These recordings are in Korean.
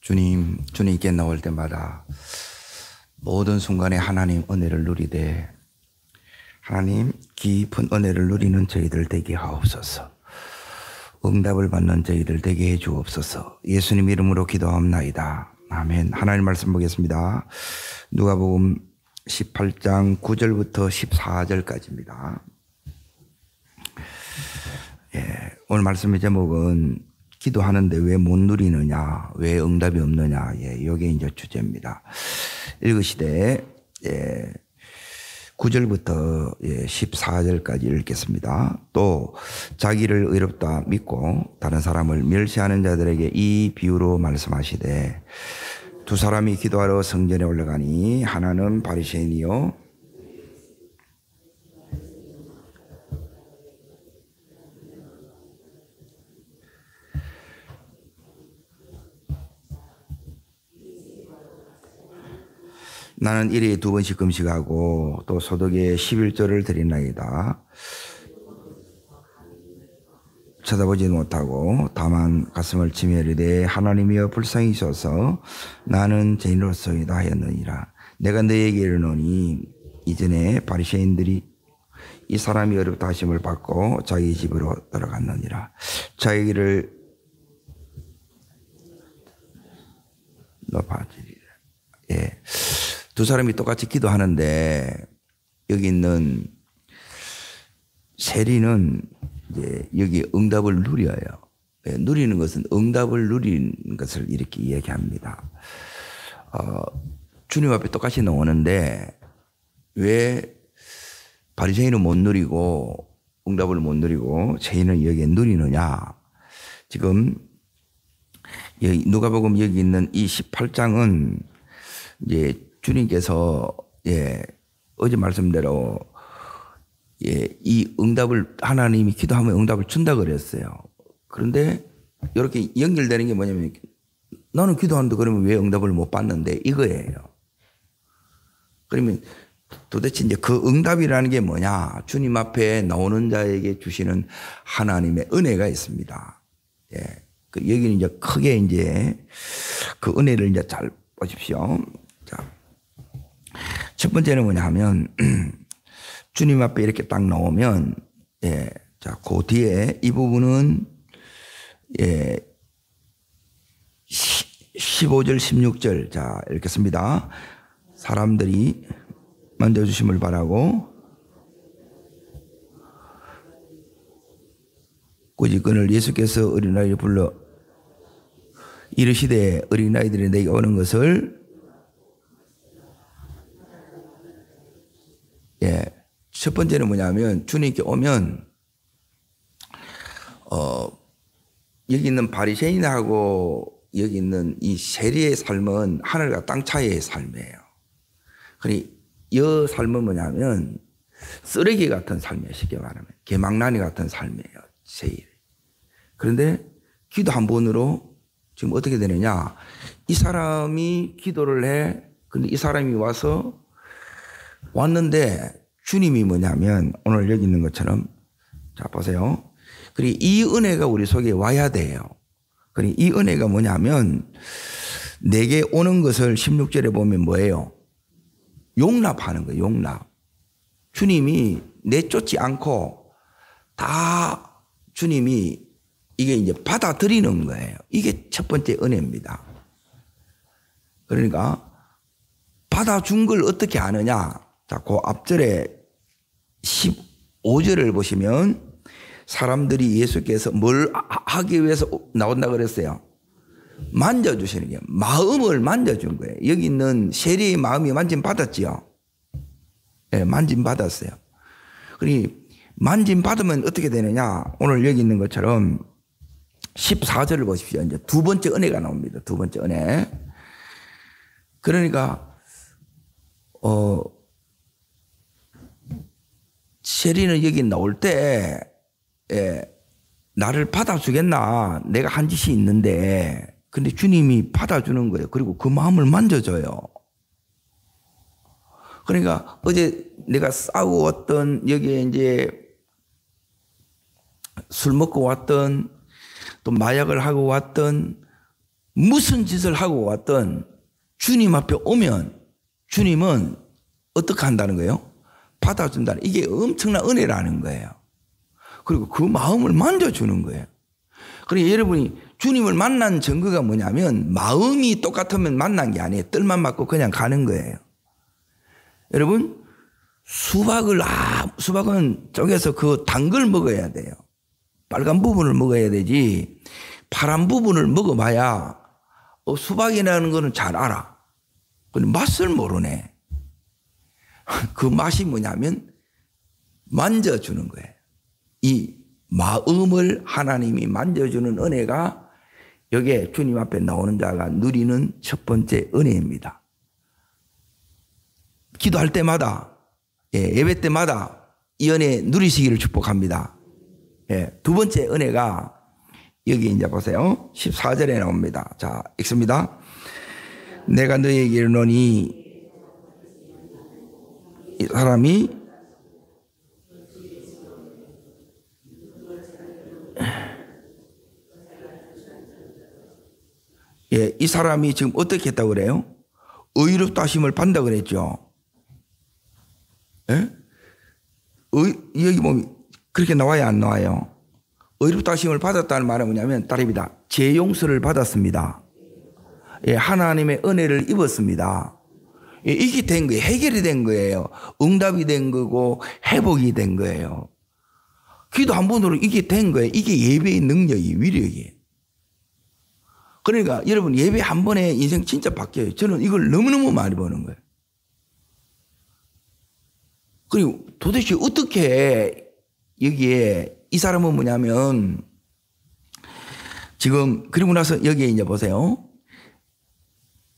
주님께 나올 때마다 모든 순간에 하나님 은혜를 누리되 하나님 깊은 은혜를 누리는 저희들 되게 하옵소서. 응답을 받는 저희들 되게 해 주옵소서. 예수님 이름으로 기도합나이다. 아멘. 하나님 말씀 보겠습니다. 누가복음 18장 9절부터 14절까지입니다. 오늘 말씀의 제목은 기도하는데 왜 못 누리느냐, 왜 응답이 없느냐, 이게 이제 주제입니다. 읽으시되 9절부터 14절까지 읽겠습니다. 또 자기를 의롭다 믿고 다른 사람을 멸시하는 자들에게 이 비유로 말씀하시되, 두 사람이 기도하러 성전에 올라가니 하나는 바리새인이요 나는 일에 2번씩 금식하고 또 소득의 11조를 드리나이다. 쳐다보지 못하고 다만 가슴을 치며 이르되 하나님이여 불쌍히 여기소서 나는 죄인으로서이다 하였느니라. 내가 너에게 이르노니 이전에 바리새인들이 이 사람이 어렵다 하심을 받고 자기 집으로 들어갔느니라. 자기를 높아지리라. 두 사람이 똑같이 기도하는데 여기 있는 세리는 이제 여기 응답을 누려요. 누리는 것은 응답을 누리는 것을 이렇게 이야기합니다. 주님 앞에 똑같이 나오는데 왜 바리새인은 못 누리고 응답을 못 누리고 죄인은 여기에 누리느냐. 지금 누가복음 여기 있는 이 18장은 이제 주님께서 어제 말씀대로 이 응답을 하나님이 기도하면 응답을 준다 그랬어요. 그런데 이렇게 연결되는 게 뭐냐면 나는 기도하는데 그러면 왜 응답을 못 받는데 이거예요. 그러면 도대체 이제 그 응답이라는 게 뭐냐? 주님 앞에 나오는 자에게 주시는 하나님의 은혜가 있습니다. 여기는 이제 크게 이제 그 은혜를 이제 잘 보십시오. 자, 첫 번째는 뭐냐 하면 주님 앞에 이렇게 딱 나오면 자, 그 뒤에 이 부분은 15절 16절 자 읽겠습니다. 사람들이 만져주심을 바라고 굳이 그를 예수께서 어린아이를 불러 이르시되 어린아이들이 내게 오는 것을 첫 번째는 뭐냐면 주님께 오면 여기 있는 바리새인하고 여기 있는 이 세리의 삶은 하늘과 땅 차이의 삶이에요. 그러니 이 삶은 뭐냐면 쓰레기 같은 삶이에요. 쉽게 말하면 개망나니 같은 삶이에요. 세일. 그런데 기도 한 번으로 지금 어떻게 되느냐, 이 사람이 기도를 해. 근데 이 사람이 왔는데 주님이 뭐냐면 오늘 여기 있는 것처럼 자 보세요. 그리고 이 은혜가 우리 속에 와야 돼요. 그리고 이 은혜가 뭐냐면 내게 오는 것을 16절에 보면 뭐예요? 용납하는 거예요. 용납. 주님이 내쫓지 않고 다 주님이 이게 이제 받아들이는 거예요. 이게 첫 번째 은혜입니다. 그러니까 받아준 걸 어떻게 아느냐? 자, 그 앞절에 15절을 보시면 사람들이 예수께서 뭘 하기 위해서 나온다 그랬어요? 만져주시는 게 마음을 만져준 거예요. 여기 있는 세리의 마음이 만짐 받았지요? 만짐 받았어요. 그러니 만짐 받으면 어떻게 되느냐? 오늘 여기 있는 것처럼 14절을 보십시오. 이제 두 번째 은혜가 나옵니다. 두 번째 은혜. 그러니까 세리는 여기 나올 때 나를 받아주겠나? 내가 한 짓이 있는데. 근데 주님이 받아주는 거예요. 그리고 그 마음을 만져줘요. 그러니까 어제 내가 싸우고 왔던 여기에 이제 술 먹고 왔던 또 마약을 하고 왔던 무슨 짓을 하고 왔든 주님 앞에 오면 주님은 어떻게 한다는 거예요? 받아준다는, 이게 엄청난 은혜라는 거예요. 그리고 그 마음을 만져주는 거예요. 그러니까 여러분이 주님을 만난 증거가 뭐냐면 마음이 똑같으면 만난 게 아니에요. 뜰만 맞고 그냥 가는 거예요. 여러분, 수박은 쪼개서 그 단 걸 먹어야 돼요. 빨간 부분을 먹어야 되지 파란 부분을 먹어봐야 수박이라는 거는 잘 알아. 근데 맛을 모르네. 그 맛이 뭐냐면 만져주는 거예요. 이 마음을 하나님이 만져주는 은혜가 여기에 주님 앞에 나오는 자가 누리는 첫 번째 은혜입니다. 기도할 때마다, 예배 때마다 이 은혜 누리시기를 축복합니다. 두 번째 은혜가 여기 이제 보세요. 14절에 나옵니다. 자, 읽습니다. 내가 너에게 이르노니 이 사람이 이 사람이 지금 어떻게 했다고 그래요? 의롭다 하심을 받는다 그랬죠. 여기 보면 그렇게 나와요, 안 나와요? 의롭다 하심을 받았다는 말은 뭐냐면 따릅니다. 죄 용서를 받았습니다. 하나님의 은혜를 입었습니다. 이게 된 거예요. 해결이 된 거예요. 응답이 된 거고 회복이 된 거예요. 기도 한 번으로 이게 된 거예요. 이게 예배의 능력이, 위력이에요. 그러니까 여러분, 예배 한 번에 인생 진짜 바뀌어요. 저는 이걸 너무너무 많이 보는 거예요. 그리고 도대체 어떻게 여기에 이 사람은 뭐냐면 지금 그리고 나서 여기에 이제 보세요.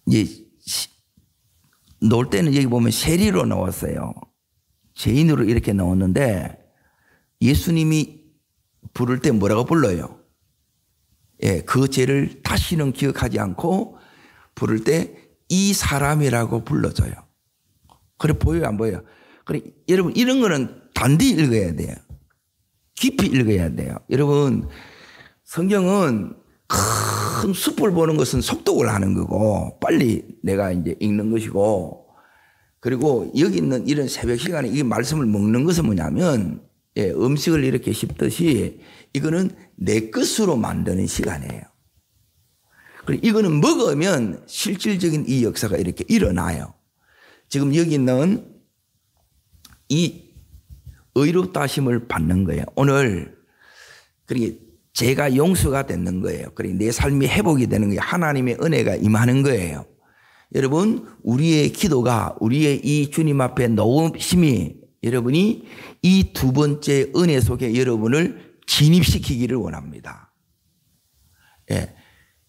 이제 놓을 때는 여기 보면 세리로 나왔어요. 죄인으로 이렇게 나왔는데 예수님이 부를 때 뭐라고 불러요? 그 죄를 다시는 기억하지 않고 부를 때 이 사람이라고 불러줘요. 그래 보여요, 안 보여요? 그래 여러분, 이런 거는 단디 읽어야 돼요. 깊이 읽어야 돼요. 여러분, 성경은 큰 숲을 보는 것은 속독을 하는 거고 빨리 내가 이제 읽는 것이고, 그리고 여기 있는 이런 새벽 시간에 이 말씀을 먹는 것은 뭐냐면 음식을 이렇게 씹듯이 이거는 내 것으로 만드는 시간이에요. 그리고 이거는 먹으면 실질적인 이 역사가 이렇게 일어나요. 지금 여기 있는 이 의롭다 하심을 받는 거예요. 오늘 그러니까 죄가 용서가 되는 거예요. 그러니까 내 삶이 회복이 되는 거예요. 하나님의 은혜가 임하는 거예요. 여러분, 우리의 기도가, 우리의 이 주님 앞에 나오심이 여러분이 이 두 번째 은혜 속에 여러분을 진입시키기를 원합니다.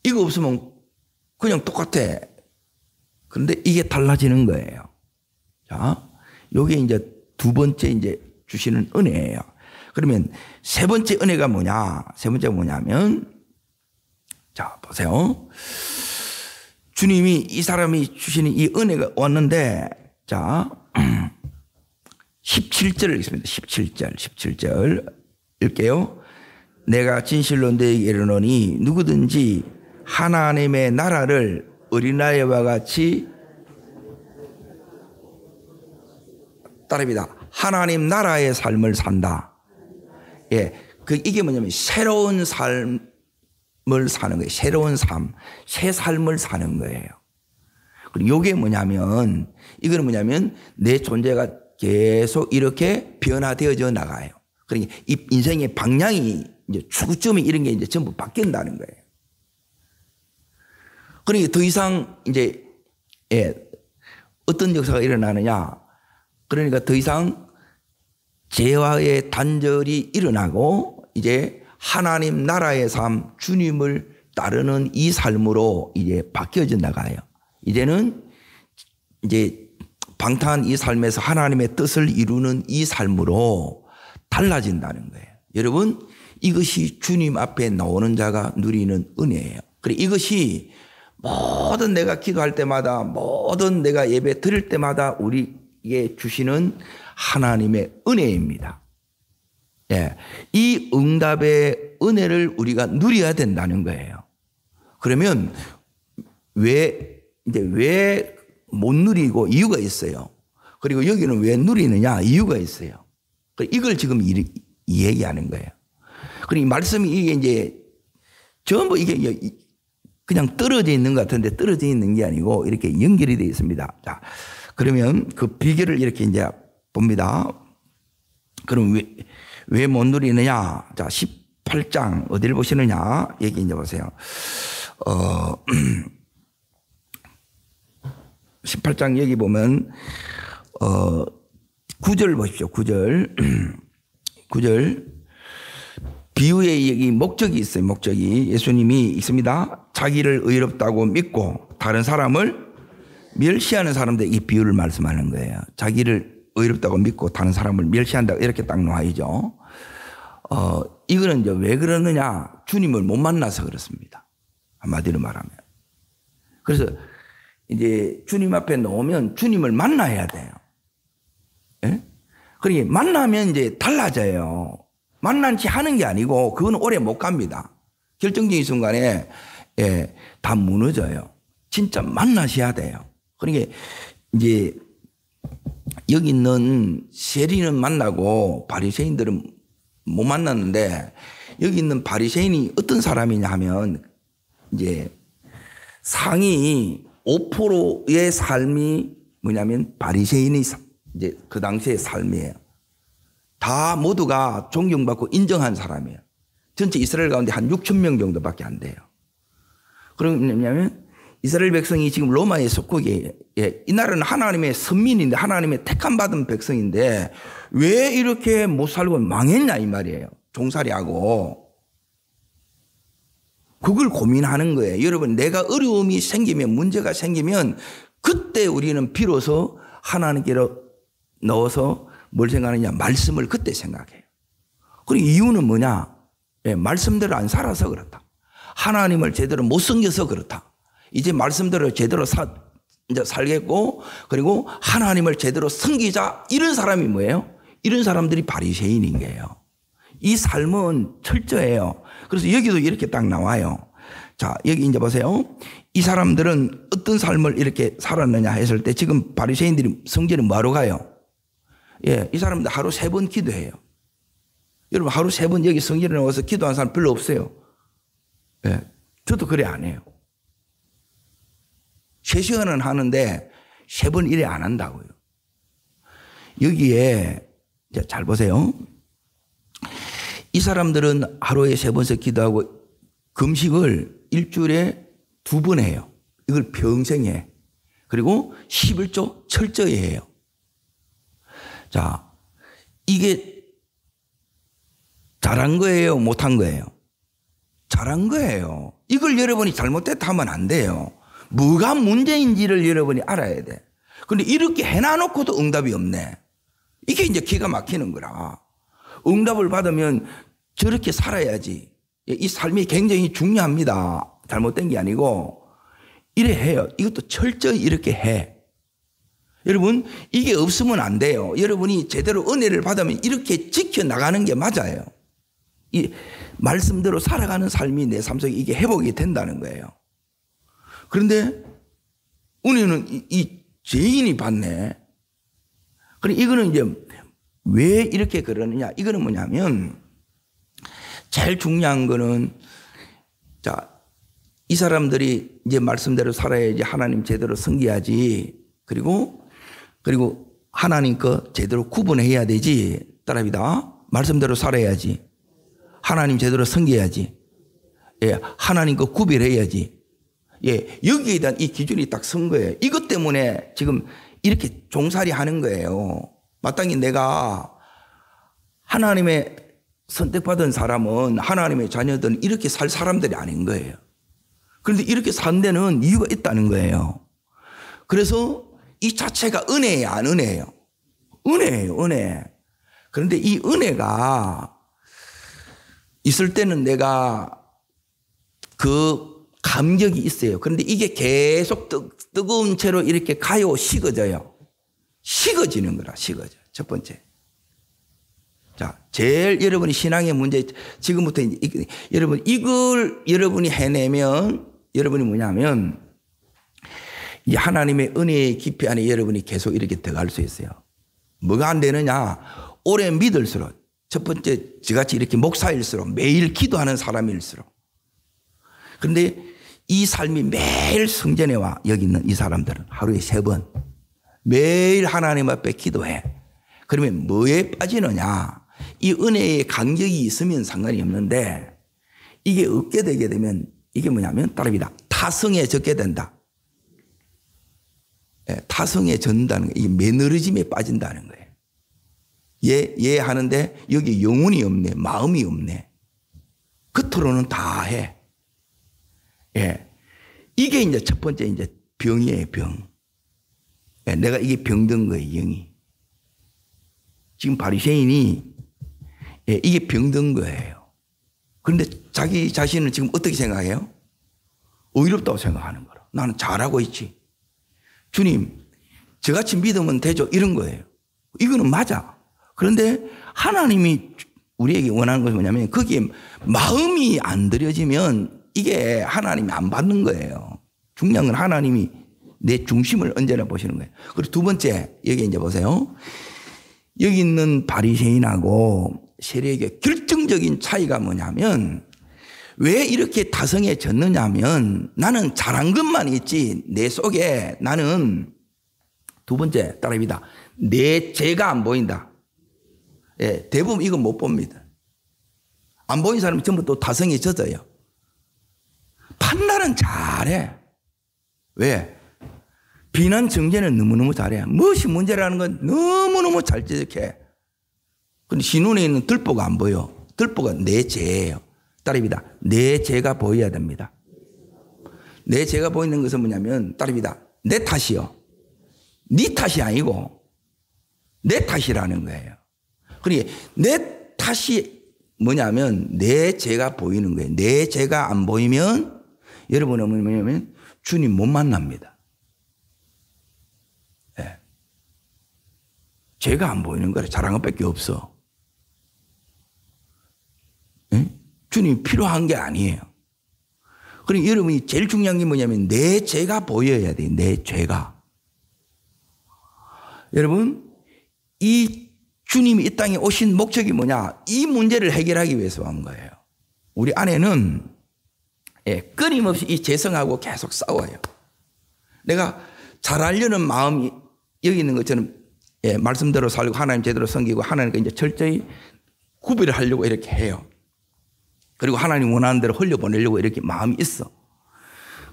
이거 없으면 그냥 똑같아. 그런데 이게 달라지는 거예요. 자, 요게 이제 두 번째 이제 주시는 은혜예요. 그러면 세 번째 은혜가 뭐냐? 세 번째가 뭐냐면, 자, 보세요. 주님이 이 사람이 주시는 이 은혜가 왔는데, 자, 17절을 읽습니다. 17절 읽게요. 내가 진실로 너에게 이르노니 누구든지 하나님의 나라를 어린아이와 같이, 따릅니다. 하나님 나라의 삶을 산다. 이게 뭐냐면 새로운 삶을 사는 거예요. 새로운 삶, 새 삶을 사는 거예요. 그리고 이게 뭐냐면, 이거는 뭐냐면 내 존재가 계속 이렇게 변화되어져 나가요. 그러니까 이 인생의 방향이 이제 추구점이 이런 게 이제 전부 바뀐다는 거예요. 그러니까 더 이상 이제 어떤 역사가 일어나느냐? 그러니까 더 이상 죄와의 단절이 일어나고 이제 하나님 나라의 삶, 주님을 따르는 이 삶으로 이제 바뀌어져 나가요. 이제는 이제 방탕한 이 삶에서 하나님의 뜻을 이루는 이 삶으로 달라진다는 거예요. 여러분, 이것이 주님 앞에 나오는 자가 누리는 은혜예요. 그리고 이것이 모든 내가 기도할 때마다, 모든 내가 예배 드릴 때마다 우리에게 주시는 하나님의 은혜입니다. 이 응답의 은혜를 우리가 누려야 된다는 거예요. 그러면 왜 못 누리고 이유가 있어요. 그리고 여기는 왜 누리느냐 이유가 있어요. 이걸 지금 이 얘기하는 거예요. 그리고 이 말씀이 이게 이제 전부 이게 그냥 떨어져 있는 것 같은데 떨어져 있는 게 아니고 이렇게 연결이 되어 있습니다. 자, 그러면 그 비결을 이렇게 이제 봅니다. 그럼 왜 못 누리느냐? 자, 18장 어디를 보시느냐? 여기 이제 보세요. 18장 여기 보면 9절 보십시오. 9절. 9절. 비유에 여기 목적이 있어요. 목적이. 예수님이 있습니다. 자기를 의롭다고 믿고 다른 사람을 멸시하는 사람들 이 비유를 말씀하는 거예요. 자기를 의롭다고 믿고 다른 사람을 멸시한다 이렇게 딱 놓아야죠. 이거는 이제 왜 그러느냐? 주님을 못 만나서 그렇습니다. 한마디로 말하면. 그래서 이제 주님 앞에 놓으면 주님을 만나야 돼요. 예? 그러니까 만나면 이제 달라져요. 만난지 하는 게 아니고 그건 오래 못 갑니다. 결정적인 순간에 다 무너져요. 진짜 만나셔야 돼요. 그러니까 이제 여기 있는 세리는 만나고 바리새인들은 못 만났는데 여기 있는 바리새인이 어떤 사람이냐 하면 이제 상위 5%의 삶이 뭐냐면 바리새인이 이제 그 당시의 삶이에요. 다 모두가 존경받고 인정한 사람이에요. 전체 이스라엘 가운데 한 6천 명 정도밖에 안 돼요. 그러냐면 이스라엘 백성이 지금 로마의 속국이에요. 이 나라는 하나님의 선민인데 하나님의 택함 받은 백성인데 왜 이렇게 못 살고 망했냐 이 말이에요. 종살이하고. 그걸 고민하는 거예요. 여러분 내가 어려움이 생기면 문제가 생기면 그때 우리는 비로소 하나님께로 넣어서 뭘 생각하느냐 말씀을 그때 생각해요. 그리고 이유는 뭐냐? 말씀대로 안 살아서 그렇다. 하나님을 제대로 못 섬겨서 그렇다. 이제 말씀대로 제대로 이제 살겠고 그리고 하나님을 제대로 섬기자 이런 사람이 뭐예요? 이런 사람들이 바리새인인 거예요. 이 삶은 철저해요. 그래서 여기도 이렇게 딱 나와요. 자, 여기 이제 보세요. 이 사람들은 어떤 삶을 이렇게 살았느냐 했을 때 지금 바리새인들이 성전에 뭐하러 가요? 예, 이 사람들 하루 3번 기도해요. 여러분 하루 3번 여기 성전에 나와서 기도하는 사람 별로 없어요. 예, 저도 그래 안 해요. 3시간은 하는데 3번 이래 안 한다고요. 여기에 이제 잘 보세요. 이 사람들은 하루에 3번씩 기도하고 금식을 일주일에 2번 해요. 이걸 평생 해. 그리고 11조 철저히 해요. 자, 이게 잘한 거예요? 못한 거예요? 잘한 거예요. 이걸 여러분이 잘못됐다 하면 안 돼요. 뭐가 문제인지를 여러분이 알아야 돼. 그런데 이렇게 해놔놓고도 응답이 없네. 이게 이제 기가 막히는 거라. 응답을 받으면 저렇게 살아야지. 이 삶이 굉장히 중요합니다. 잘못된 게 아니고 이래 해요. 이것도 철저히 이렇게 해. 여러분 이게 없으면 안 돼요. 여러분이 제대로 은혜를 받으면 이렇게 지켜나가는 게 맞아요. 이 말씀대로 살아가는 삶이 내 삶 속에 이게 회복이 된다는 거예요. 그런데 은혜는 이 죄인이 받네. 그래 이거는 이제 왜 이렇게 그러느냐? 이거는 뭐냐면 제일 중요한 거는 자, 이 사람들이 이제 말씀대로 살아야지 하나님 제대로 섬겨야지. 그리고 하나님 거 제대로 구분해야 되지. 따라합니다. 말씀대로 살아야지. 하나님 제대로 섬겨야지. 예, 하나님 거 구별해야지. 예, 여기에 대한 이 기준이 딱 선 거예요. 이것 때문에 지금 이렇게 종살이 하는 거예요. 마땅히 내가 하나님의 선택받은 사람은 하나님의 자녀들은 이렇게 살 사람들이 아닌 거예요. 그런데 이렇게 산 데는 이유가 있다는 거예요. 그래서 이 자체가 은혜예요, 안 은혜예요? 은혜예요, 은혜. 그런데 이 은혜가 있을 때는 내가 그 감격이 있어요. 그런데 이게 계속 뜨거운 채로 이렇게 가요, 식어져요. 식어지는 거라, 식어져. 첫 번째. 자, 제일 여러분이 신앙의 문제, 지금부터 여러분, 이걸 여러분이 해내면, 여러분이 뭐냐면, 이 하나님의 은혜의 깊이 안에 여러분이 계속 이렇게 들어갈 수 있어요. 뭐가 안 되느냐? 오래 믿을수록, 첫 번째 저같이 이렇게 목사일수록, 매일 기도하는 사람일수록. 그런데 이 삶이 매일 성전에 와, 여기 있는 이 사람들은 하루에 3번 매일 하나님 앞에 기도해. 그러면 뭐에 빠지느냐? 이 은혜의 간격이 있으면 상관이 없는데, 이게 없게 되게 되면 이게 뭐냐면 따릅니다. 타성에 젖게 된다. 타성에 젖는다는 거예요. 이게 매너리즘에 빠진다는 거예요. 예 하는데 여기 영혼이 없네, 마음이 없네. 겉으로는 다 해. 예. 이게 이제 첫 번째 이제 병이에요, 병. 예, 내가 이게 병든 거예요, 영이. 지금 바리새인이 이게 병든 거예요. 그런데 자기 자신은 지금 어떻게 생각해요? 의롭다고 생각하는 거라. 나는 잘하고 있지. 주님, 저같이 믿으면 되죠. 이런 거예요. 이거는 맞아. 그런데 하나님이 우리에게 원하는 것이 뭐냐면 거기에 마음이 안 들여지면 이게 하나님이 안 받는 거예요. 중요한 건 하나님이 내 중심을 언제나 보시는 거예요. 그리고 두 번째, 여기 이제 보세요. 여기 있는 바리새인하고 세리에게 결정적인 차이가 뭐냐면 왜 이렇게 타성에 졌느냐 하면 나는 잘한 것만 있지 내 속에 나는 두 번째 따라합니다. 내 죄가 안 보인다. 예, 대부분 이건 못 봅니다. 안 보인 사람은 전부 또 타성에 젖어요. 판단은 잘해. 왜? 비난 정죄는 너무너무 잘해. 무엇이 문제라는 건 너무너무 잘 지적해. 근데 신눈에 있는 들보가 안 보여. 들보가 내 죄예요. 따릅니다. 내 죄가 보여야 됩니다. 내 죄가 보이는 것은 뭐냐면 따릅니다. 내 탓이요. 네 탓이 아니고 내 탓이라는 거예요. 그러니까 내 탓이 뭐냐면 내 죄가 보이는 거예요. 내 죄가 안 보이면 여러분은 뭐냐면 주님 못 만납니다. 네. 죄가 안 보이는 거라 잘한 것밖에 없어. 네? 주님이 필요한 게 아니에요. 그러니까 여러분이 제일 중요한 게 뭐냐면 내 죄가 보여야 돼요. 내 죄가. 여러분 이 주님이 이 땅에 오신 목적이 뭐냐? 이 문제를 해결하기 위해서 온 거예요. 우리 안에는 끊임없이 이 죄성하고 계속 싸워요. 내가 잘하려는 마음이 여기 있는 것처럼 말씀대로 살고 하나님 제대로 섬기고 하나님과 이제 철저히 구별을 하려고 이렇게 해요. 그리고 하나님 원하는 대로 흘려보내려고 이렇게 마음이 있어.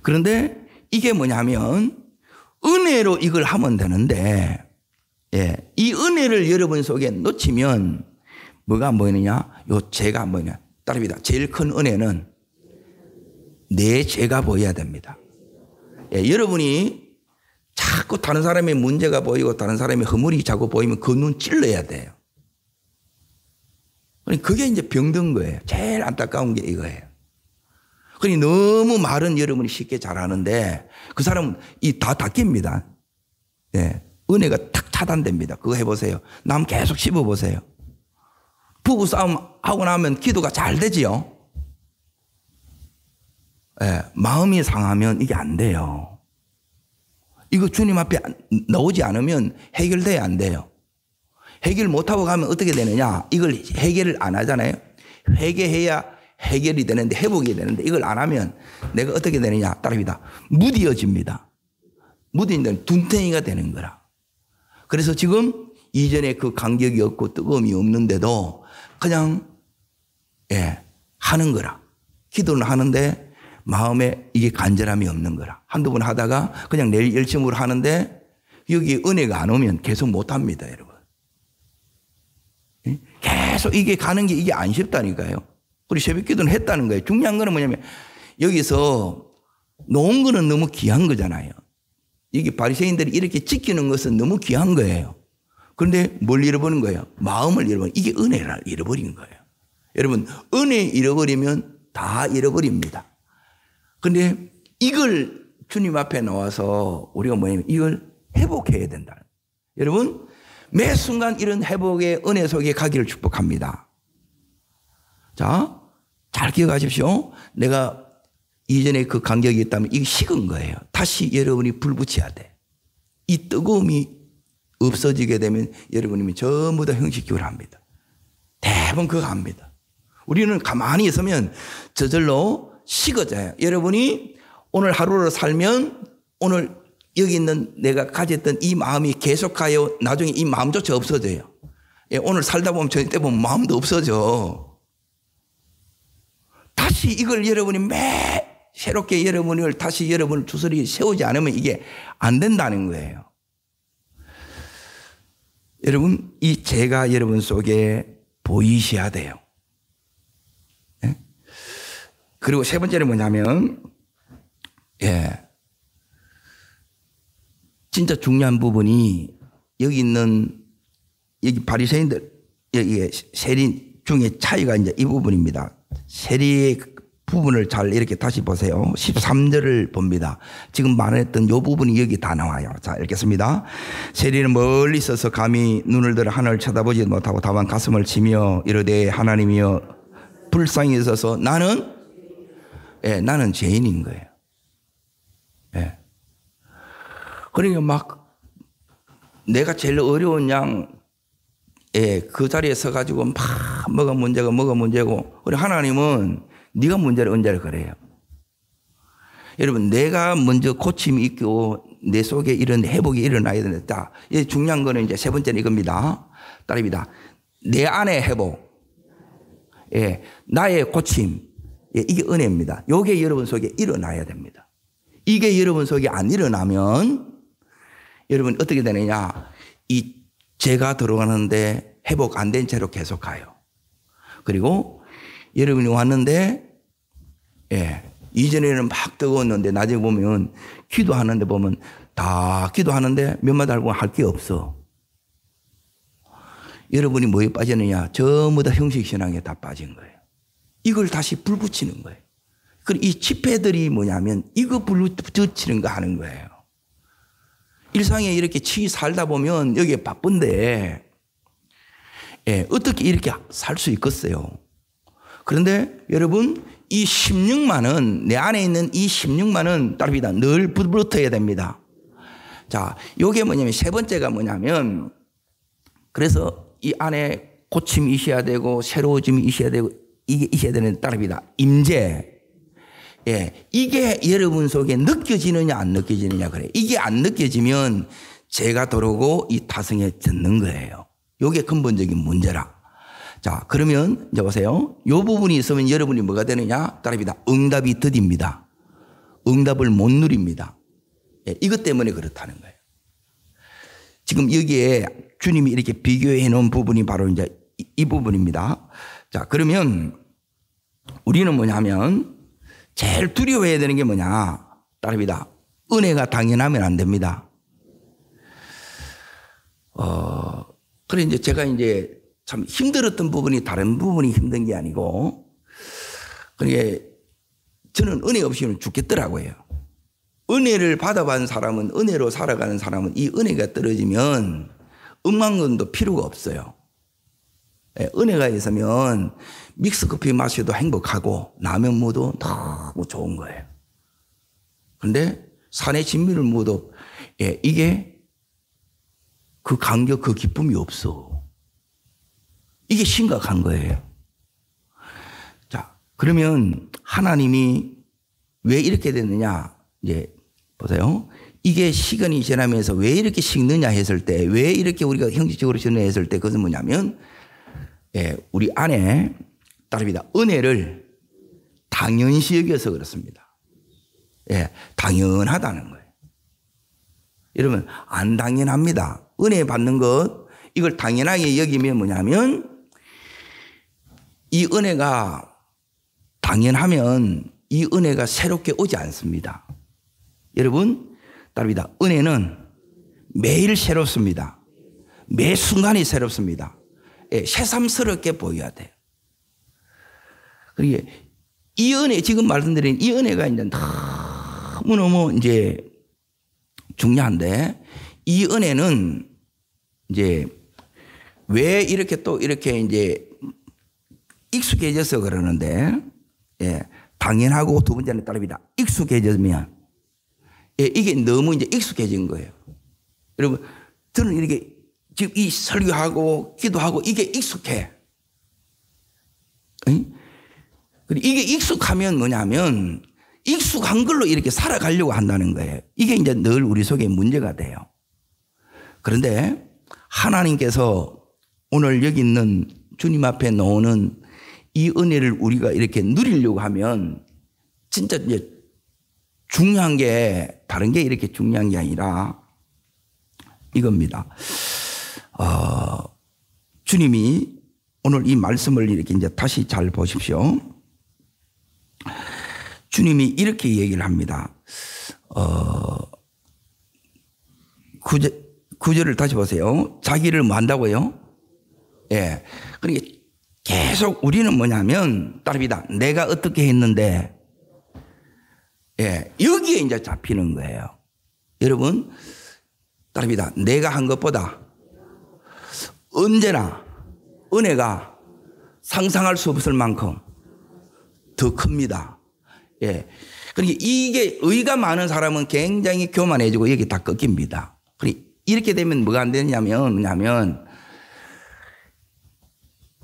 그런데 이게 뭐냐면 은혜로 이걸 하면 되는데 이 은혜를 여러분 속에 놓치면 뭐가 안 보이느냐? 요 죄가 안 보이냐? 따릅니다. 제일 큰 은혜는 내 죄가 보여야 됩니다. 여러분이 자꾸 다른 사람의 문제가 보이고 다른 사람의 허물이 자꾸 보이면 그 눈 찔러야 돼요. 그게 이제 병든 거예요. 제일 안타까운 게 이거예요. 그러니 너무 말은 여러분이 쉽게 잘하는데 그 사람은 다 닦입니다. 은혜가 탁 차단됩니다. 그거 해보세요. 남 계속 씹어보세요. 부부싸움 하고 나면 기도가 잘 되지요. 마음이 상하면 이게 안 돼요. 이거 주님 앞에 나오지 않으면 해결돼야 안 돼요. 해결 못하고 가면 어떻게 되느냐? 이걸 해결을 안 하잖아요. 회개해야 해결이 되는데 회복이 되는데 이걸 안 하면 내가 어떻게 되느냐? 따릅니다. 무디어집니다. 무디는 둔탱이가 되는 거라. 그래서 지금 이전에 그 간격이 없고 뜨거움이 없는데도 그냥 하는 거라. 기도는 하는데 마음에 이게 간절함이 없는 거라. 한두 번 하다가 그냥 내일 열심으로 하는데 여기 은혜가 안 오면 계속 못 합니다, 여러분. 계속 이게 가는 게 이게 안 쉽다니까요. 우리 새벽 기도는 했다는 거예요. 중요한 거는 뭐냐면 여기서 놓은 거는 너무 귀한 거잖아요. 이게 바리새인들이 이렇게 지키는 것은 너무 귀한 거예요. 그런데 뭘 잃어버린 거예요? 마음을 잃어버린, 이게 은혜를 잃어버린 거예요. 여러분, 은혜 잃어버리면 다 잃어버립니다. 그런데 이걸 주님 앞에 나와서 우리가 뭐냐면 이걸 회복해야 된다. 여러분, 매 순간 이런 회복의 은혜 속에 가기를 축복합니다. 자, 잘 기억하십시오. 내가 이전에 그 간격이 있다면 이게 식은 거예요. 다시 여러분이 불 붙여야 돼. 이 뜨거움이 없어지게 되면 여러분이 전부 다 형식적으로 합니다. 대부분 그거 합니다. 우리는 가만히 있으면 저절로 식어져요. 여러분이 오늘 하루를 살면 오늘 여기 있는 내가 가졌던 이 마음이 계속하여 나중에 이 마음조차 없어져요. 예, 오늘 살다 보면 저녁 때 보면 마음도 없어져. 다시 이걸 여러분이 새롭게 여러분을 다시 여러분을 주소리 세우지 않으면 이게 안 된다는 거예요. 여러분, 이 제가 여러분 속에 보이셔야 돼요. 예? 그리고 세 번째는 뭐냐면, 예. 진짜 중요한 부분이 여기 있는, 여기 바리새인들, 여기 세리 중에 차이가 이제 이 부분입니다. 세리의 부분을 잘 이렇게 다시 보세요. 13절을 봅니다. 지금 말했던 이 부분이 여기 다 나와요. 자, 읽겠습니다. 세리는 멀리 있어서 감히 눈을 들어 하늘을 쳐다보지 못하고 다만 가슴을 치며 이르되 하나님이여 불쌍히 있어서 나는 죄인인 거예요. 예. 그러니까 막 내가 제일 어려운 그 자리에 서가지고 막 뭐가 문제고 그리고 하나님은 네가 문제를 언제를 그래요. 여러분, 내가 먼저 고침이 있고 내 속에 이런 회복이 일어나야 된다. 중요한 거는 이제 세 번째는 이겁니다. 따릅니다. 내 안의 회복, 나의 고침, 이게 은혜입니다. 이게 여러분 속에 일어나야 됩니다. 이게 여러분 속에 안 일어나면 여러분 어떻게 되느냐? 이 죄가 들어가는데 회복 안 된 채로 계속 가요. 그리고 여러분이 왔는데, 이전에는 막 뜨거웠는데 나중에 보면 기도하는데 보면 다 기도하는데 몇 마디 알고 할 게 없어. 여러분이 뭐에 빠지느냐? 전부 다 형식신앙에 다 빠진 거예요. 이걸 다시 불 붙이는 거예요. 그리고 이 집회들이 뭐냐면 이거 불 붙이는 거 하는 거예요. 일상에 이렇게 살다 보면 여기에 바쁜데 어떻게 이렇게 살 수 있겠어요? 그런데 여러분 이 16만은 내 안에 있는 이 16만은 따릅니다. 늘 붙어야 됩니다. 자, 요게 뭐냐면 세 번째가 뭐냐면 그래서 이 안에 고침이 있어야 되고 새로워짐이 있어야 되고 이게 있어야 되는 따릅니다. 임재. 이게 여러분 속에 느껴지느냐 안 느껴지느냐 그래. 이게 안 느껴지면 죄가 들어오고 이 타성에 젖는 거예요. 이게 근본적인 문제라. 자, 그러면 이제 보세요. 이 부분이 있으면 여러분이 뭐가 되느냐? 따릅니다. 응답이 더딥니다. 응답을 못 누립니다. 이것 때문에 그렇다는 거예요. 지금 여기에 주님이 이렇게 비교해 놓은 부분이 바로 이제 이 부분입니다. 자, 그러면 우리는 뭐냐면 제일 두려워해야 되는 게 뭐냐? 따릅니다. 은혜가 당연하면 안 됩니다. 그래 이제 제가 이제 참 힘들었던 부분이 다른 부분이 힘든 게 아니고, 그러니까 저는 은혜 없이는 죽겠더라고요. 은혜를 받아본 사람은, 은혜로 살아가는 사람은 이 은혜가 떨어지면 음악론도 필요가 없어요. 은혜가 있으면 믹스커피 마셔도 행복하고 라면 먹어도 너무 좋은 거예요. 그런데 산의 진미를 먹어도 이게 그 감격, 그 기쁨이 없어. 이게 심각한 거예요. 자, 그러면 하나님이 왜 이렇게 됐느냐? 이제 보세요. 이게 시간이 지나면서 왜 이렇게 식느냐 했을 때, 왜 이렇게 우리가 형식적으로 식느냐 했을 때 그것은 뭐냐면 우리 안에 따릅니다. 은혜를 당연시 여겨서 그렇습니다. 당연하다는 거예요. 여러분, 안 당연합니다. 은혜 받는 것, 이걸 당연하게 여기면 뭐냐면 이 은혜가 당연하면 이 은혜가 새롭게 오지 않습니다. 여러분, 따릅니다. 은혜는 매일 새롭습니다. 매 순간이 새롭습니다. 새삼스럽게 보여야 돼요. 그러니까 이 은혜, 지금 말씀드린 이 은혜가 이제 너무너무 이제 중요한데, 이 은혜는 이제 왜 이렇게 또 이렇게 이제 익숙해져서 그러는데, 당연하고 두 번째는 따릅니다. 익숙해지면. 예, 이게 너무 이제 익숙해진 거예요. 여러분, 저는 이렇게 지금 이 설교하고 기도하고 이게 익숙해. 그리고 이게 익숙하면 뭐냐면 익숙한 걸로 이렇게 살아가려고 한다는 거예요. 이게 이제 늘 우리 속에 문제가 돼요. 그런데 하나님께서 오늘 여기 있는 주님 앞에 놓는 이 은혜를 우리가 이렇게 누리려고 하면 진짜 이제 중요한 게 다른 게 이렇게 중요한 게 아니라 이겁니다. 주님이 오늘 이 말씀을 이렇게 이제 다시 잘 보십시오. 주님이 이렇게 얘기를 합니다. 구절을 다시 보세요. 자기를 뭐 한다고요? 예. 그러니까 계속 우리는 뭐냐면 따릅니다. 내가 어떻게 했는데, 예. 여기에 이제 잡히는 거예요. 여러분, 따릅니다. 내가 한 것보다 언제나 은혜가 상상할 수 없을 만큼 더 큽니다. 예. 그러니까 이게 의가 많은 사람은 굉장히 교만해지고 여기 다 꺾입니다. 이렇게 되면 뭐가 안 되냐면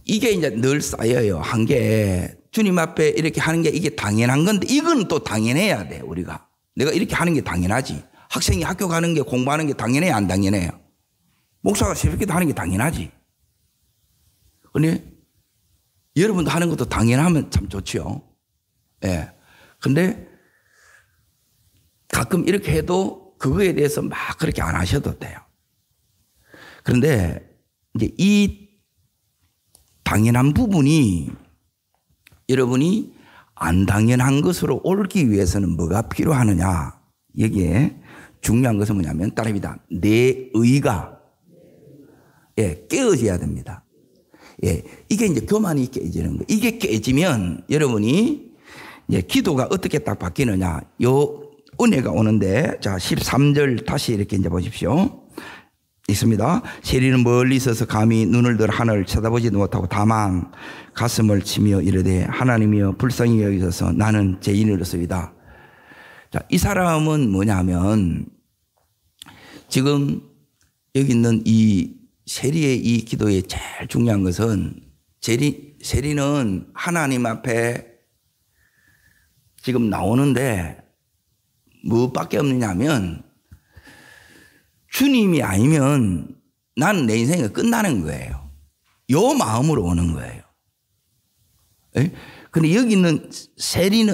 이게 이제 늘 쌓여요. 한 게 주님 앞에 이렇게 하는 게 이게 당연한 건데 이건 또 당연해야 돼. 우리가 내가 이렇게 하는 게 당연하지. 학생이 학교 가는 게 공부하는 게 당연해요, 안 당연해요? 목사가 새벽기도 하는 게 당연하지. 근데 여러분도 하는 것도 당연하면 참 좋죠. 예. 근데 가끔 이렇게 해도 그거에 대해서 막 그렇게 안 하셔도 돼요. 그런데 이제 이 당연한 부분이 여러분이 안 당연한 것으로 옳기 위해서는 뭐가 필요하느냐. 여기에 중요한 것은 뭐냐면 따릅니다. 내 의가 예, 깨어져야 됩니다. 예, 이게 이제 교만이 깨지는 거예요. 이게 깨지면 여러분이 이제 기도가 어떻게 딱 바뀌느냐. 요 은혜가 오는데 자 13절 다시 이렇게 이제 보십시오. 있습니다. 세리는 멀리 있어서 감히 눈을 들 하늘을 쳐다보지도 못하고 다만 가슴을 치며 이르되 하나님이여 불쌍히 여기셔서 나는 죄인이로소이다. 자, 이 사람은 뭐냐면 지금 여기 있는 이 세리의 이 기도의 제일 중요한 것은 세리는 하나님 앞에 지금 나오는데 무엇밖에 없느냐면 주님이 아니면 나는 내 인생이 끝나는 거예요. 요 마음으로 오는 거예요. 근데 여기 있는 세리는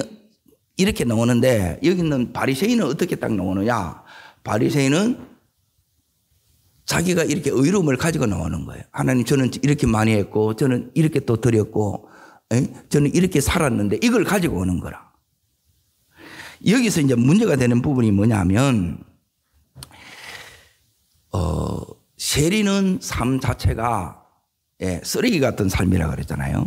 이렇게 나오는데 여기 있는 바리새인은 어떻게 딱 나오느냐. 바리새인은 자기가 이렇게 의로움을 가지고 나오는 거예요. 하나님 저는 이렇게 많이 했고 저는 이렇게 또 드렸고 저는 이렇게 살았는데 이걸 가지고 오는 거라. 여기서 이제 문제가 되는 부분이 뭐냐면 세리는 삶 자체가 쓰레기 같은 삶이라고 그랬잖아요.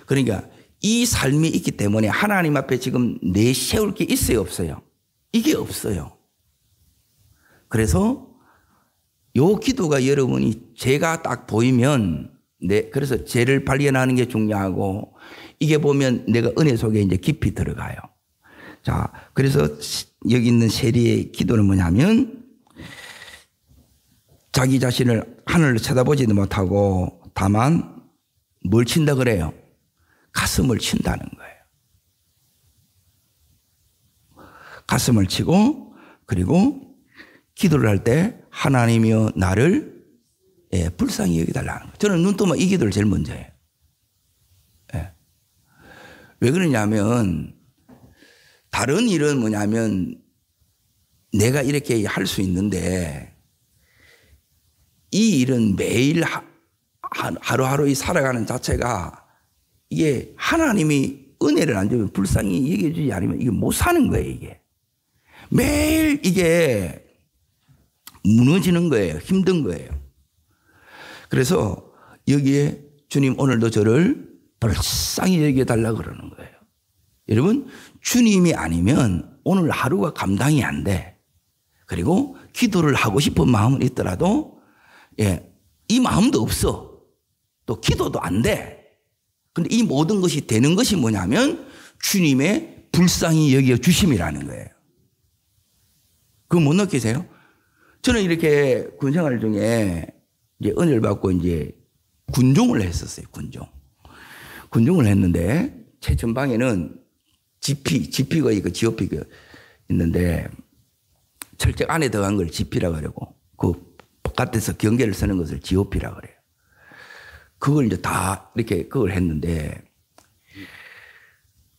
그러니까 이 삶이 있기 때문에 하나님 앞에 지금 내세울 게 있어요, 없어요? 이게 없어요. 그래서 요 기도가 여러분이 죄가 딱 보이면 그래서 죄를 발견하는 게 중요하고 이게 보면 내가 은혜 속에 이제 깊이 들어가요. 자, 그래서 여기 있는 세리의 기도는 뭐냐면 자기 자신을 하늘을 쳐다보지도 못하고 다만 뭘 친다 그래요? 가슴을 친다는 거예요. 가슴을 치고 그리고 기도를 할 때 하나님이여 나를 불쌍히 여기달라는 거예요. 저는 눈 뜨면 이 기도를 제일 먼저 해요. 왜 그러냐면 다른 일은 뭐냐면 내가 이렇게 할 수 있는데 이 일은 매일 하루하루 살아가는 자체가 이게 하나님이 은혜를 안 주면 불쌍히 여겨주지 않으면 이게 못 사는 거예요. 이게 매일 이게 무너지는 거예요. 힘든 거예요. 그래서 여기에 주님 오늘도 저를 불쌍히 여겨달라고 그러는 거예요. 여러분 주님이 아니면 오늘 하루가 감당이 안 돼. 그리고 기도를 하고 싶은 마음은 있더라도 이 마음도 없어. 또 기도도 안 돼. 근데 이 모든 것이 되는 것이 뭐냐면 주님의 불쌍히 여겨 주심이라는 거예요. 그거 못 느끼세요? 저는 이렇게 군 생활 중에 이제 은혜를 받고 이제 군종을 했었어요. 군종을 했는데 최전방에는 GP가 있고 GOP가 있는데 철책 안에 들어간 걸 GP라고 그러고 그 바깥에서 경계를 서는 것을 GOP라고 그래요. 그걸 이제 다 이렇게 그걸 했는데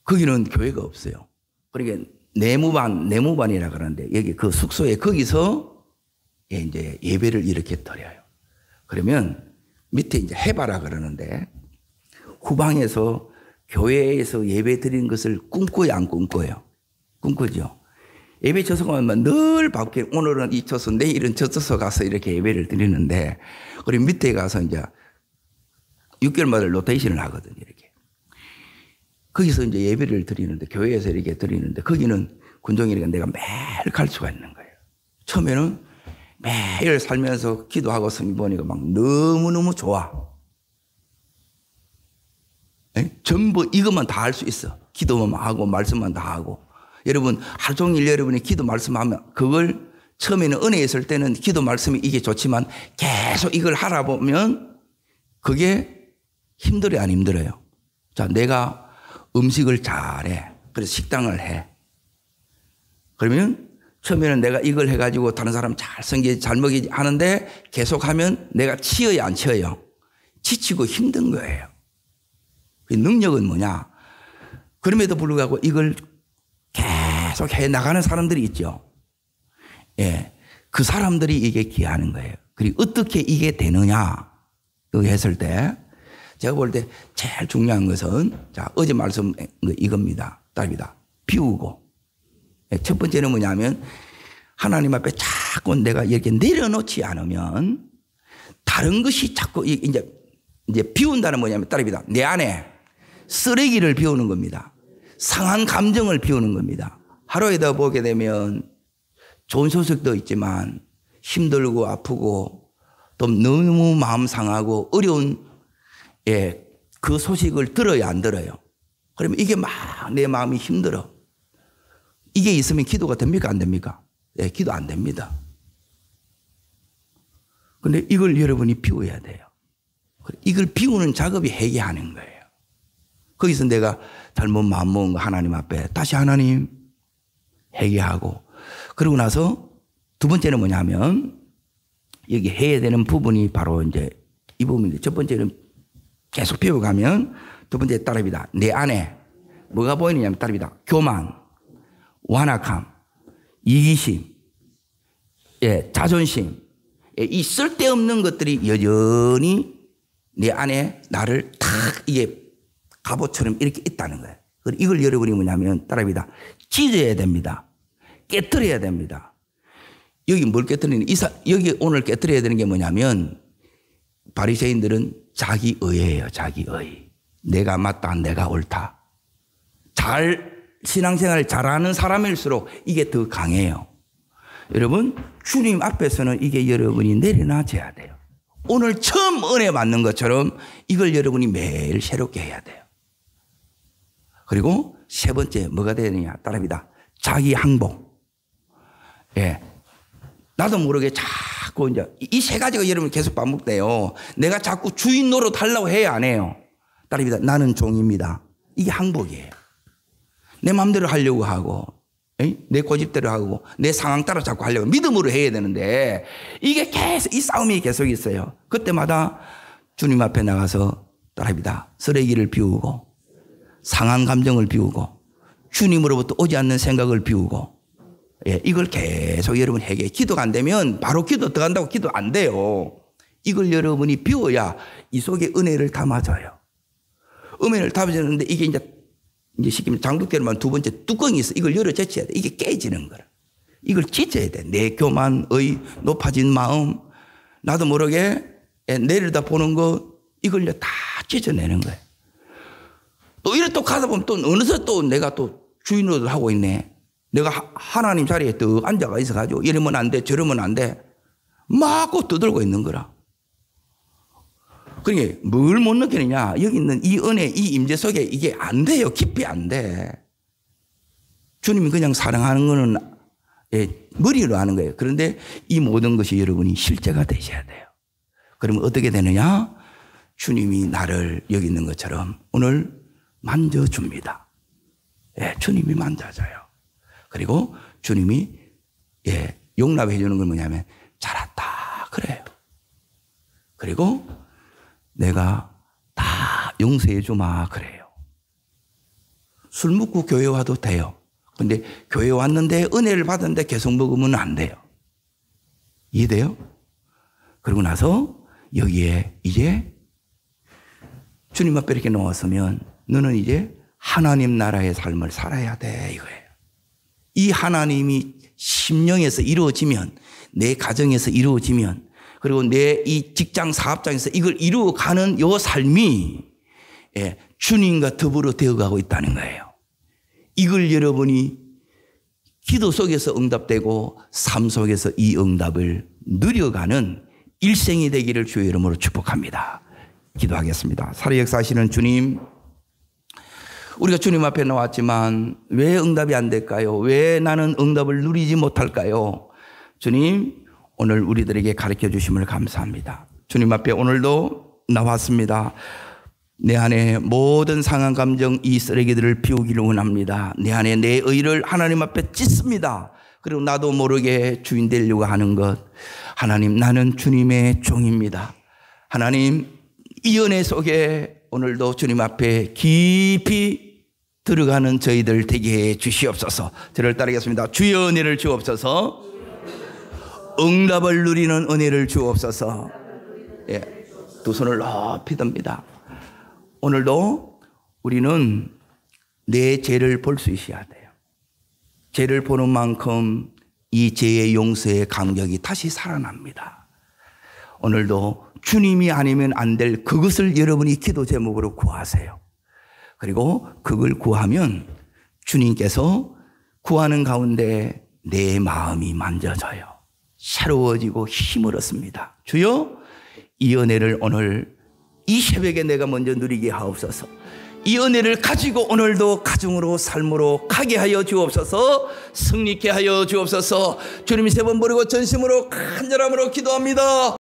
거기는 교회가 없어요. 그러니까 내무반이라 그러는데 여기 그 숙소에 거기서 이제 예배를 이렇게 드려요. 그러면 밑에 이제 해봐라 그러는데 후방에서 교회에서 예배 드리는 것을 꿈꿔요, 안 꿈꿔요? 꿈꾸죠. 예배 처소 가면 늘 밖에 오늘은 이 처소, 내일은 저 처소 가서 이렇게 예배를 드리는데 그리고 밑에 가서 이제 6개월마다 로테이션을 하거든요, 이렇게. 거기서 이제 예배를 드리는데 교회에서 이렇게 드리는데 거기는 군종이니까 내가 매일 갈 수가 있는 거예요. 처음에는 매일 살면서 기도하고 성경 보니까 막 너무너무 좋아. 전부 이것만 다 할 수 있어. 기도만 하고 말씀만 다 하고. 여러분 하루 종일 여러분이 기도 말씀하면 그걸 처음에는 은혜 있을 때는 기도 말씀이 이게 좋지만 계속 이걸 하다 보면 그게 힘들어요, 안 힘들어요? 자, 내가 음식을 잘해. 그래서 식당을 해. 그러면 처음에는 내가 이걸 해가지고 다른 사람 잘 섬기지 잘 먹이지 하는데 계속하면 내가 치여요, 안 치여요? 지치고 힘든 거예요. 그 능력은 뭐냐? 그럼에도 불구하고 이걸 계속 해 나가는 사람들이 있죠. 예. 그 사람들이 이게 기하는 거예요. 그리고 어떻게 이게 되느냐? 했을 때 제가 볼 때 제일 중요한 것은 자, 어제 말씀 이겁니다. 답이다. 비우고. 첫 번째는 뭐냐면 하나님 앞에 자꾸 내가 이렇게 내려놓지 않으면 다른 것이 자꾸 이제 비운다는 뭐냐면 답이다. 내 안에 쓰레기를 비우는 겁니다. 상한 감정을 비우는 겁니다. 하루에도 보게 되면 좋은 소식도 있지만 힘들고 아프고 또 너무 마음 상하고 어려운 그 소식을 들어야 안 들어요. 그러면 이게 막 내 마음이 힘들어. 이게 있으면 기도가 됩니까? 안 됩니까? 네, 기도 안 됩니다. 근데 이걸 여러분이 비워야 돼요. 이걸 비우는 작업이 회개하는 거예요. 거기서 내가 잘못 마음 먹은 거 하나님 앞에 다시 하나님 회개하고 그러고 나서 두 번째는 뭐냐면 여기 해야 되는 부분이 바로 이제 이 부분인데 첫 번째는 계속 배워가면 두 번째 따릅니다. 내 안에 뭐가 보이느냐면 따릅니다. 교만, 완악함, 이기심, 자존심, 이 쓸데없는 것들이 여전히 내 안에 나를 탁 이게 갑옷처럼 이렇게 있다는 거예요. 이걸 여러분이 뭐냐면 따라합니다. 찢어야 됩니다. 깨뜨려야 됩니다. 여기 뭘 깨뜨리는 여기 오늘 깨뜨려야 되는 게 뭐냐면 바리새인들은 자기의예요. 자기의. 내가 맞다. 내가 옳다. 신앙생활을 잘하는 사람일수록 이게 더 강해요. 여러분 주님 앞에서는 이게 여러분이 내려놔줘야 돼요. 오늘 처음 은혜 받는 것처럼 이걸 여러분이 매일 새롭게 해야 돼요. 그리고 세 번째 뭐가 되느냐 따라합니다. 자기 항복. 나도 모르게 자꾸 이제 이 세 가지가 여러분 계속 반복돼요. 내가 자꾸 주인 노릇 하려고 해야 안 해요. 따라합니다. 나는 종입니다. 이게 항복이에요. 내 마음대로 하려고 하고 내 고집대로 하고 내 상황 따라 자꾸 하려고 믿음으로 해야 되는데 이게 계속 이 싸움이 계속 있어요. 그때마다 주님 앞에 나가서 따라합니다. 쓰레기를 비우고 상한 감정을 비우고 주님으로부터 오지 않는 생각을 비우고 이걸 계속 여러분 회개. 기도가 안 되면 바로 기도 들어간다고 기도 안 돼요. 이걸 여러분이 비워야 이 속에 은혜를 담아줘요. 은혜를 담아주는데 이게 이제 시키면 장독대로만 두 번째 뚜껑이 있어. 이걸 열어 제쳐야 돼. 이게 깨지는 거라. 이걸 찢어야 돼. 내 교만의 높아진 마음, 나도 모르게 내려다 보는 거 이걸 다 찢어내는 거예요. 또 이래 또 가다 보면 또 어느새 또 내가 또 주인으로 하고 있네. 내가 하나님 자리에 또 앉아가 있어가지고 이러면 안 돼, 저러면 안 돼. 막 떠들고 있는 거라. 그러니까 뭘 못 느끼느냐? 여기 있는 이 은혜, 이 임재 속에 이게 안 돼요. 깊이 안 돼. 주님이 그냥 사랑하는 거는 머리로 하는 거예요. 그런데 이 모든 것이 여러분이 실제가 되셔야 돼요. 그러면 어떻게 되느냐? 주님이 나를 여기 있는 것처럼 오늘 만져줍니다. 주님이 만져줘요. 그리고 주님이 용납해 주는 건 뭐냐면 잘했다 그래요. 그리고 내가 다 용서해 주마 그래요. 술 먹고 교회 와도 돼요. 근데 교회 왔는데 은혜를 받았는데 계속 먹으면 안 돼요. 이해돼요? 그러고 나서 여기에 이제 주님 앞에 이렇게 놓았으면 너는 이제 하나님 나라의 삶을 살아야 돼 이거예요. 이 하나님이 심령에서 이루어지면, 내 가정에서 이루어지면, 그리고 내 이 직장 사업장에서 이걸 이루어가는 요 삶이 주님과 더불어 되어가고 있다는 거예요. 이걸 여러분이 기도 속에서 응답되고 삶 속에서 이 응답을 누려가는 일생이 되기를 주의 이름으로 축복합니다. 기도하겠습니다. 살아 역사하시는 주님, 우리가 주님 앞에 나왔지만 왜 응답이 안 될까요? 왜 나는 응답을 누리지 못할까요? 주님, 오늘 우리들에게 가르쳐 주심을 감사합니다. 주님 앞에 오늘도 나왔습니다. 내 안에 모든 상한 감정, 이 쓰레기들을 비우기를 원합니다. 내 안에 내 의를 하나님 앞에 찢습니다. 그리고 나도 모르게 주인 되려고 하는 것. 하나님, 나는 주님의 종입니다. 하나님, 이 은혜 속에 오늘도 주님 앞에 깊이 들어가는 저희들 되게 해 주시옵소서. 저를 따르겠습니다. 주여 은혜를 주옵소서. 응답을 누리는 은혜를 주옵소서. 두 손을 높이 듭니다. 오늘도 우리는 내 죄를 볼 수 있어야 돼요. 죄를 보는 만큼 이 죄의 용서의 감격이 다시 살아납니다. 오늘도 주님이 아니면 안 될 그것을 여러분이 기도 제목으로 구하세요. 그리고 그걸 구하면 주님께서 구하는 가운데 내 마음이 만져져요. 새로워지고 힘을 얻습니다. 주여, 이 은혜를 오늘 이 새벽에 내가 먼저 누리게 하옵소서. 이 은혜를 가지고 오늘도 가정으로 삶으로 가게 하여 주옵소서. 승리케 하여 주옵소서. 주님 세 번 부르고 전심으로 간절함으로 기도합니다.